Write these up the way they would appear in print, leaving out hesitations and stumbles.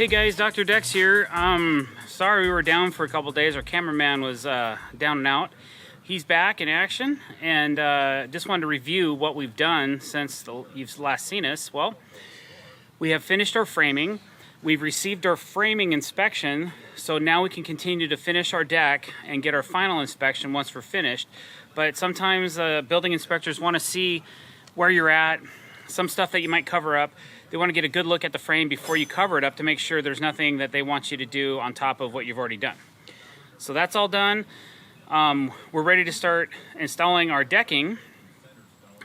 Hey guys, drdecks here. Sorry we were down for a couple days. Our cameraman was down and out. He's back in action, and just wanted to review what we've done since you've last seen us. Well, we have finished our framing. We've received our framing inspection, so now we can continue to finish our deck and get our final inspection once we're finished. But sometimes building inspectors want to see where you're at, some stuff that you might cover up. They want to get a good look at the frame before you cover it up to make sure there's nothing that they want you to do on top of what you've already done. So that's all done. We're ready to start installing our decking.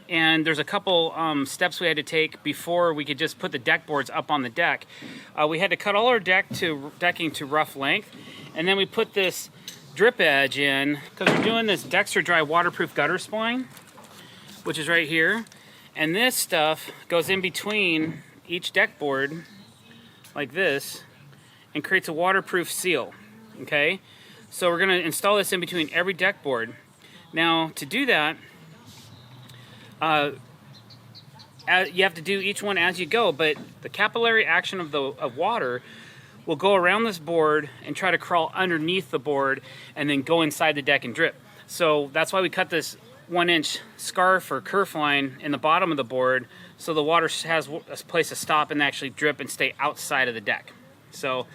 And there's a couple steps we had to take before we could just put the deck boards up on the deck. We had to cut all our decking to rough length. And then we put this drip edge in because we're doing this dexerdry waterproof gutter spline, which is right here. And this stuff goes in between each deck board like this and creates a waterproof seal. Okay, so we're going to install this in between every deck board. Now to do that, you have to do each one as you go, but the capillary action of water will go around this board and try to crawl underneath the board and then go inside the deck and drip. So that's why we cut this 1-inch scarf or kerf line in the bottom of the board, so the water has a place to stop and actually drip and stay outside of the deck. So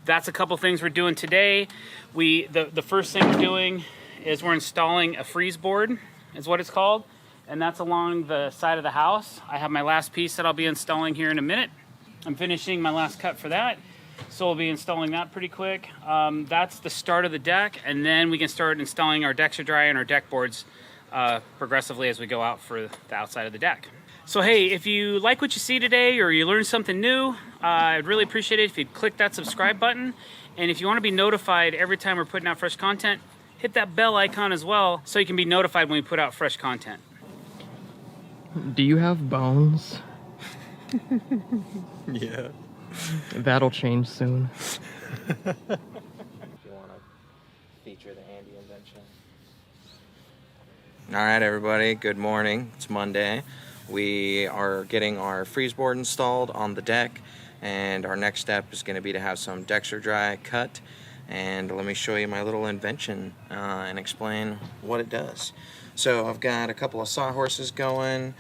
that's a couple things we're doing today. The first thing we're doing is we're installing a Frieze board, is what it's called, and that's along the side of the house. I have my last piece that I'll be installing here in a minute. I'm finishing my last cut for that, so we'll be installing that pretty quick. That's the start of the deck, and then we can start installing our dexerdry and our deck boards progressively as we go out for the outside of the deck. So hey, if you like what you see today or you learned something new, I'd really appreciate it if you'd click that subscribe button. And if you want to be notified every time we're putting out fresh content, hit that bell icon as well so you can be notified when we put out fresh content. Do you have bones? Yeah. That'll change soon. If you want to feature the handy invention. Alright everybody, good morning. It's Monday. We are getting our Frieze board installed on the deck, and our next step is going to be to have some dexerdry cut. And let me show you my little invention and explain what it does. So I've got a couple of sawhorses going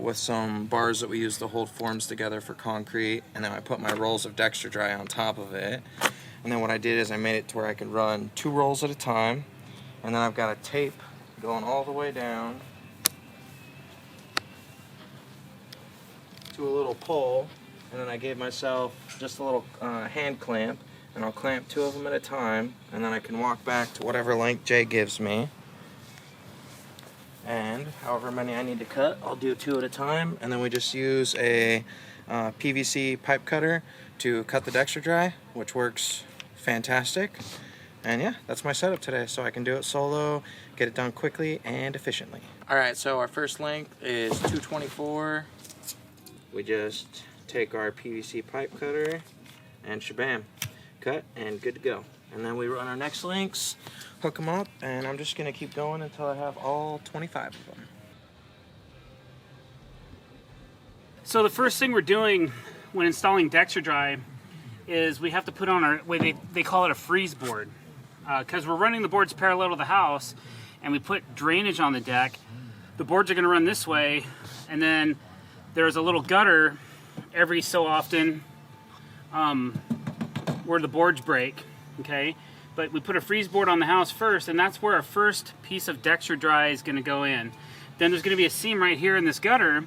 with some bars that we use to hold forms together for concrete, and then I put my rolls of dexerdry on top of it. And then what I did is I made it to where I could run 2 rolls at a time, and then I've got a tape going all the way down to a little pole, and then I gave myself just a little hand clamp, and I'll clamp 2 of them at a time, and then I can walk back to whatever length Jay gives me. And however many I need to cut, I'll do 2 at a time, and then we just use a PVC pipe cutter to cut the dexerdry, which works fantastic. And yeah, that's my setup today, so I can do it solo, get it done quickly and efficiently. Alright, so our first length is 224. We just take our PVC pipe cutter and shabam, cut and good to go. And then we run our next lengths, hook them up, and I'm just going to keep going until I have all 25 of them. So the first thing we're doing when installing dexerdry is we have to put on our, they call it a Frieze board, because we're running the boards parallel to the house, and we put drainage on the deck. The boards are going to run this way, and then there's a little gutter every so often where the boards break, okay? But we put a Frieze board on the house first, and that's where our first piece of dexerdry is going to go in. Then there's going to be a seam right here in this gutter,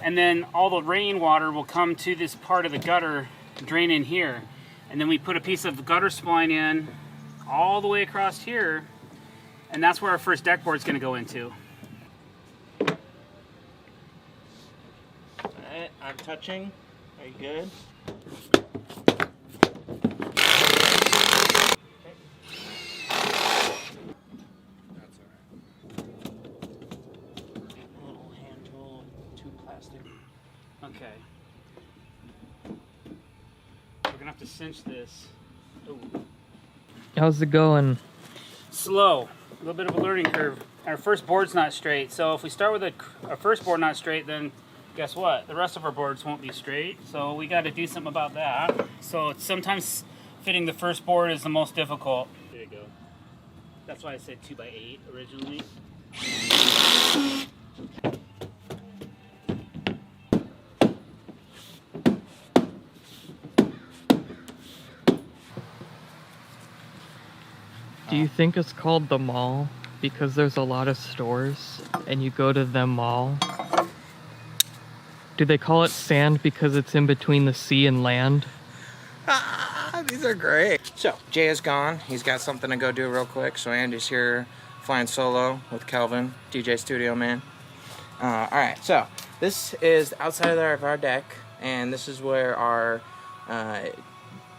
and then all the rainwater will come to this part of the gutter, drain in here. And then we put a piece of gutter spline in all the way across here, and that's where our first deck board is going to go into. Alright, I'm touching. Are you good? Okay. We're gonna have to cinch this. Ooh. How's it going? Slow. A little bit of a learning curve. Our first board's not straight, so if we start with our first board not straight, then guess what? The rest of our boards won't be straight, so we got to do something about that. So it's sometimes fitting the first board is the most difficult. There you go. That's why I said 2x8 originally. Do you think it's called the mall because there's a lot of stores and you go to them mall? Do they call it sand because it's in between the sea and land? These are great. So, Jay is gone. He's got something to go do real quick. So Andy's here flying solo with Kelvin, DJ Studio Man. Alright, so this is outside of our deck, and this is where our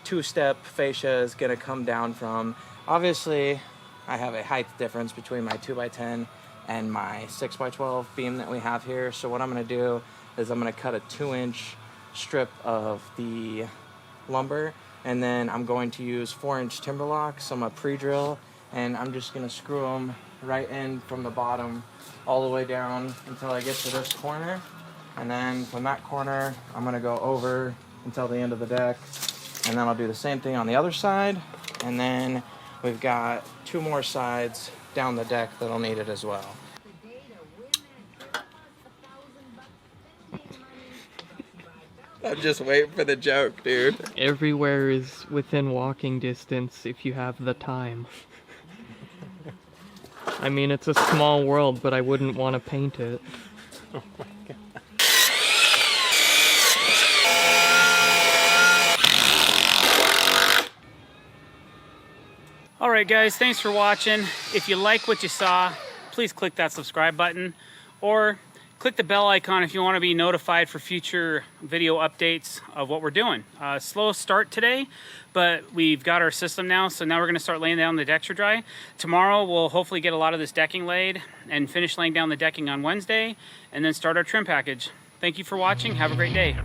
two-step fascia is going to come down from. Obviously, I have a height difference between my 2x10 and my 6x12 beam that we have here. So what I'm going to do is I'm going to cut a 2-inch strip of the lumber, and then I'm going to use 4-inch timber locks. I'm going to pre-drill, and I'm just going to screw them right in from the bottom all the way down until I get to this corner. And then from that corner, I'm going to go over until the end of the deck. And then I'll do the same thing on the other side. And then we've got 2 more sides down the deck that'll need it as well. I'm just waiting for the joke, dude. Everywhere is within walking distance if you have the time. I mean, it's a small world, but I wouldn't want to paint it. Oh my God. Alright guys, thanks for watching. If you like what you saw, please click that subscribe button, or click the bell icon if you want to be notified for future video updates of what we're doing. Slow start today, but we've got our system now, so now we're going to start laying down the dexerdry. Tomorrow we'll hopefully get a lot of this decking laid and finish laying down the decking on Wednesday, and then start our trim package. Thank you for watching. Have a great day.